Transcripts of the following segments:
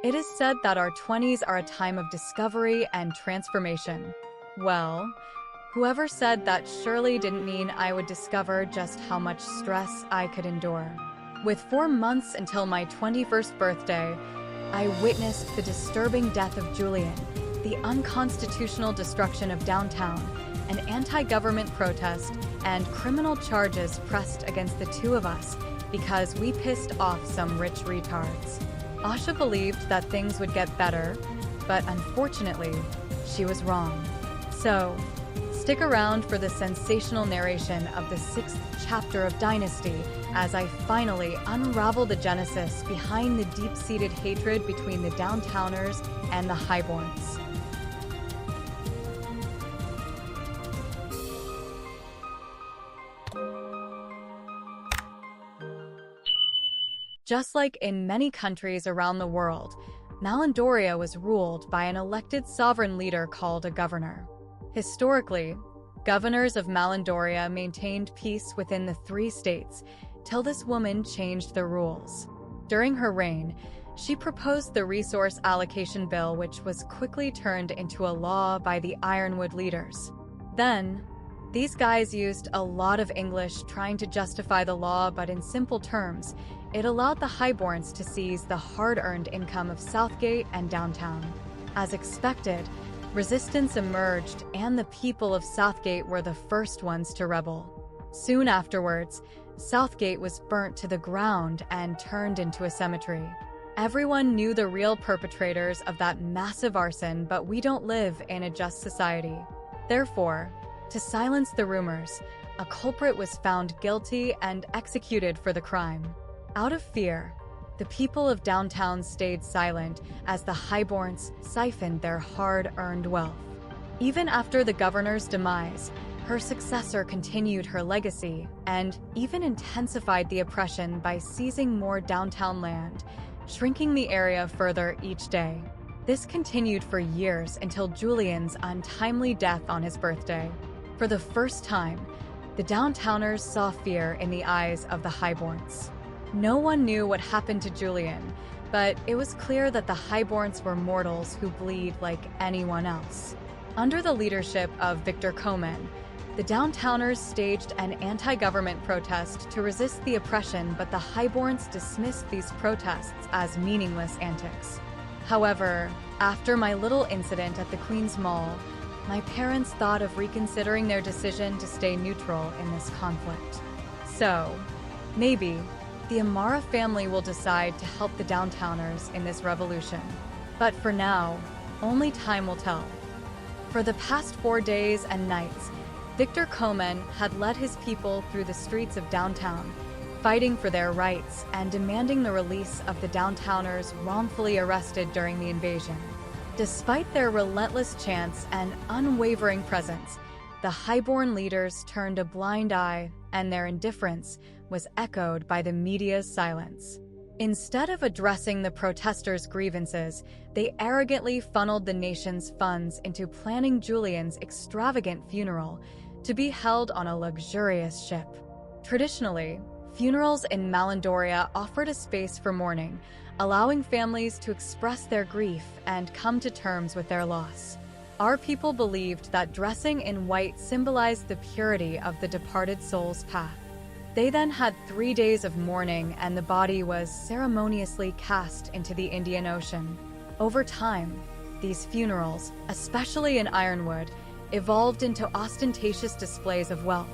It is said that our 20s are a time of discovery and transformation. Well, whoever said that surely didn't mean I would discover just how much stress I could endure. With 4 months until my 21st birthday, I witnessed the disturbing death of Julien, the unconstitutional destruction of downtown, an anti-government protest, and criminal charges pressed against the two of us because we pissed off some rich retards. Asha believed that things would get better, but unfortunately, she was wrong. So, stick around for the sensational narration of the 6th chapter of Dynasty as I finally unravel the genesis behind the deep-seated hatred between the Downtowners and the Highborns. Just like in many countries around the world, Malandoria was ruled by an elected sovereign leader called a governor. Historically, governors of Malandoria maintained peace within the 3 states till this woman changed the rules. During her reign, she proposed the Resource Allocation Bill, which was quickly turned into a law by the Ironwood leaders. Then, these guys used a lot of English trying to justify the law, but in simple terms, it allowed the Highborns to seize the hard-earned income of Southgate and downtown. As expected, resistance emerged, and the people of Southgate were the first ones to rebel. Soon afterwards, Southgate was burnt to the ground and turned into a cemetery. Everyone knew the real perpetrators of that massive arson, but we don't live in a just society. Therefore, to silence the rumors, a culprit was found guilty and executed for the crime. Out of fear, the people of downtown stayed silent as the Highborns siphoned their hard-earned wealth. Even after the governor's demise, her successor continued her legacy and even intensified the oppression by seizing more downtown land, shrinking the area further each day. This continued for years until Julien's untimely death on his birthday. For the first time, the Downtowners saw fear in the eyes of the Highborns. No one knew what happened to Julien, but it was clear that the Highborns were mortals who bleed like anyone else. Under the leadership of Victor Coman, the Downtowners staged an anti-government protest to resist the oppression, but the Highborns dismissed these protests as meaningless antics. However, after my little incident at the Queen's Mall, my parents thought of reconsidering their decision to stay neutral in this conflict. So, maybe the Amara family will decide to help the Downtowners in this revolution. But for now, only time will tell. For the past 4 days and nights, Victor Coman had led his people through the streets of downtown, fighting for their rights and demanding the release of the Downtowners wrongfully arrested during the invasion. Despite their relentless chants and unwavering presence, the Highborn leaders turned a blind eye, and their indifference was echoed by the media's silence. Instead of addressing the protesters' grievances, they arrogantly funneled the nation's funds into planning Julien's extravagant funeral to be held on a luxurious ship. Traditionally, funerals in Malandoria offered a space for mourning, allowing families to express their grief and come to terms with their loss. Our people believed that dressing in white symbolized the purity of the departed soul's path. They then had 3 days of mourning, and the body was ceremoniously cast into the Indian Ocean. Over time, these funerals, especially in Ironwood, evolved into ostentatious displays of wealth,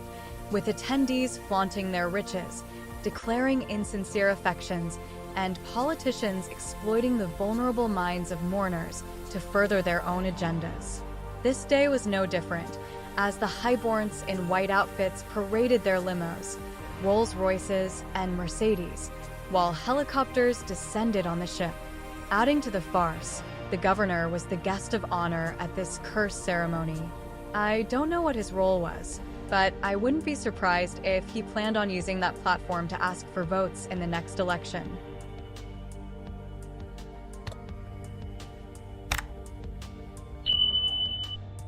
with attendees flaunting their riches, declaring insincere affections, and politicians exploiting the vulnerable minds of mourners to further their own agendas. This day was no different, as the Highborns in white outfits paraded their limos, Rolls-Royces, and Mercedes, while helicopters descended on the ship. Adding to the farce, the governor was the guest of honor at this curse ceremony. I don't know what his role was, but I wouldn't be surprised if he planned on using that platform to ask for votes in the next election.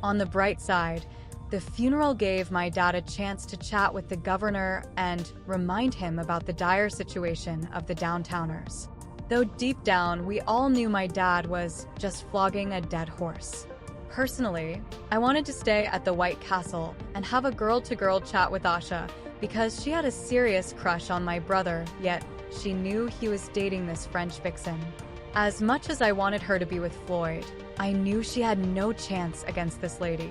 On the bright side, the funeral gave my dad a chance to chat with the governor and remind him about the dire situation of the Downtowners. though deep down we all knew my dad was just flogging a dead horse. Personally, I wanted to stay at the White Castle and have a girl-to-girl chat with Asha because she had a serious crush on my brother, yet she knew he was dating this French vixen. As much as I wanted her to be with Floyd, I knew she had no chance against this lady.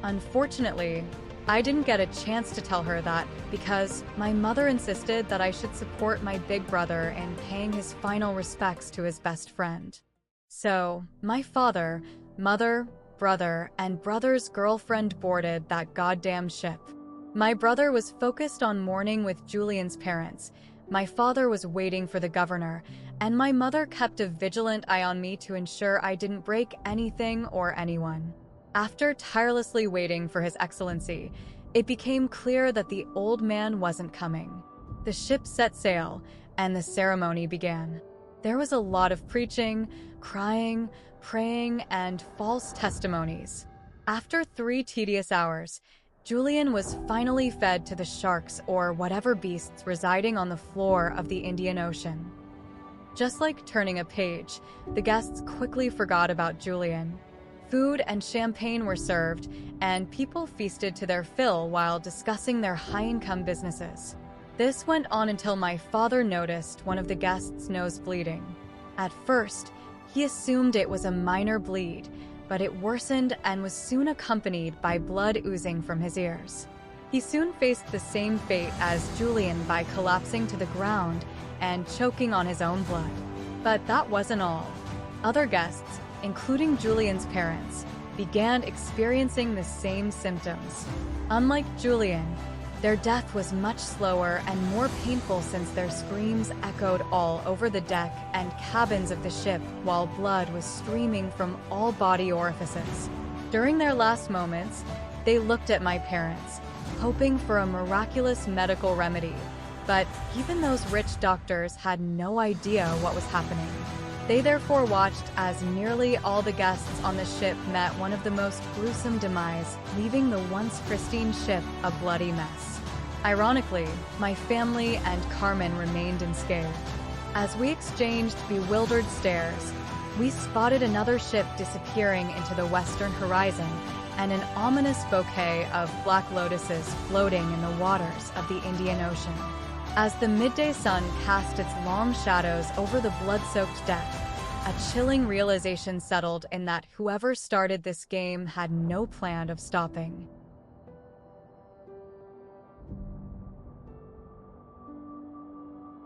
Unfortunately, I didn't get a chance to tell her that because my mother insisted that I should support my big brother in paying his final respects to his best friend. So, my father, mother, brother, and brother's girlfriend boarded that goddamn ship. My brother was focused on mourning with Julien's parents. My father was waiting for the governor, and my mother kept a vigilant eye on me to ensure I didn't break anything or anyone. After tirelessly waiting for His Excellency, it became clear that the old man wasn't coming. The ship set sail, and the ceremony began. There was a lot of preaching, crying, praying, and false testimonies. After 3 tedious hours, Julien was finally fed to the sharks or whatever beasts residing on the floor of the Indian Ocean. Just like turning a page, the guests quickly forgot about Julien. Food and champagne were served, and people feasted to their fill while discussing their high-income businesses. This went on until my father noticed one of the guests' nose bleeding. At first, he assumed it was a minor bleed, but it worsened and was soon accompanied by blood oozing from his ears. He soon faced the same fate as Julien by collapsing to the ground and choking on his own blood. But that wasn't all. Other guests, including Julien's parents, began experiencing the same symptoms. Unlike Julien, their death was much slower and more painful since their screams echoed all over the deck and cabins of the ship while blood was streaming from all body orifices. During their last moments, they looked at my parents, hoping for a miraculous medical remedy, but even those rich doctors had no idea what was happening. They therefore watched as nearly all the guests on the ship met one of the most gruesome demise, leaving the once pristine ship a bloody mess. Ironically, my family and Carmen remained unscathed. As we exchanged bewildered stares, we spotted another ship disappearing into the western horizon and an ominous bouquet of black lotuses floating in the waters of the Indian Ocean. As the midday sun cast its long shadows over the blood-soaked deck, a chilling realization settled in that whoever started this game had no plan of stopping.